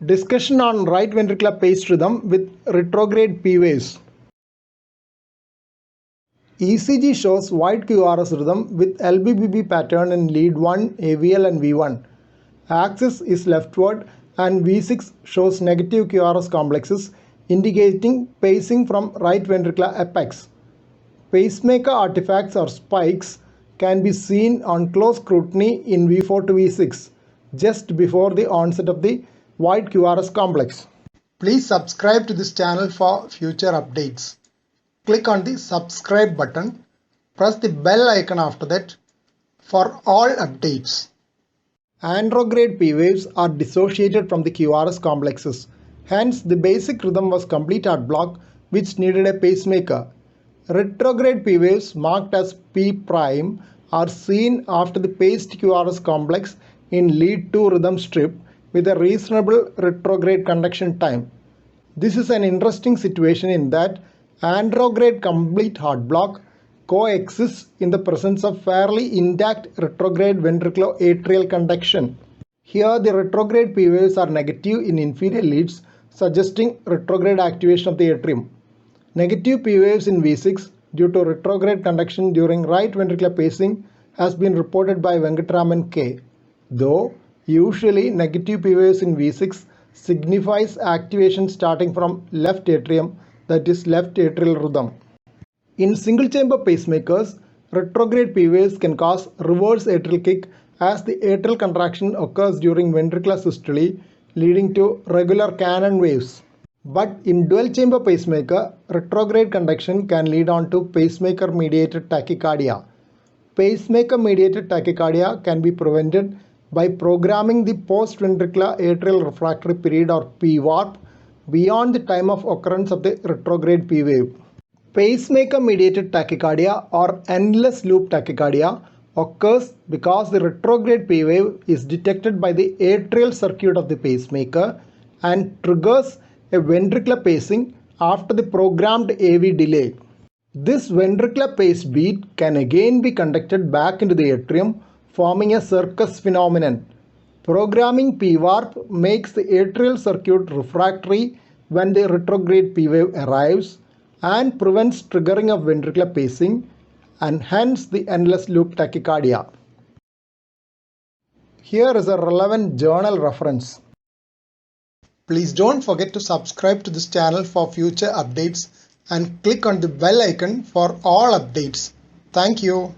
Discussion on right ventricular paced rhythm with retrograde P waves. ECG shows wide QRS rhythm with LBBB pattern in lead 1, AVL and V1. Axis is leftward and V6 shows negative QRS complexes indicating pacing from right ventricular apex. Pacemaker artifacts or spikes can be seen on close scrutiny in V4 to V6 just before the onset of the wide QRS complex. Please subscribe to this channel for future updates. Click on the subscribe button. Press the bell icon after that for all updates. Andrograde P waves are dissociated from the QRS complexes. Hence, the basic rhythm was complete heart block which needed a pacemaker. Retrograde P waves marked as P prime are seen after the paced QRS complex in lead 2 rhythm strip with a reasonable retrograde conduction time. This is an interesting situation in that andrograde complete heart block coexists in the presence of fairly intact retrograde ventriculoatrial conduction. Here the retrograde P waves are negative in inferior leads, suggesting retrograde activation of the atrium. Negative P waves in V6 due to retrograde conduction during right ventricular pacing has been reported by Venkataraman K. Though usually negative P waves in V6 signifies activation starting from left atrium, that is left atrial rhythm. In single chamber pacemakers, retrograde P waves can cause reverse atrial kick as the atrial contraction occurs during ventricular systole, leading to regular cannon waves. But in dual chamber pacemaker, retrograde conduction can lead on to pacemaker mediated tachycardia. Pacemaker mediated tachycardia can be prevented by programming the post-ventricular atrial refractory period or PVARP beyond the time of occurrence of the retrograde P wave. Pacemaker mediated tachycardia or endless loop tachycardia occurs because the retrograde P wave is detected by the atrial circuit of the pacemaker and triggers a ventricular pacing after the programmed AV delay. This ventricular pace beat can again be conducted back into the atrium, forming a circus phenomenon. Programming PVARP makes the atrial circuit refractory when the retrograde P wave arrives and prevents triggering of ventricular pacing and hence the endless loop tachycardia. Here is a relevant journal reference. Please don't forget to subscribe to this channel for future updates and click on the bell icon for all updates. Thank you.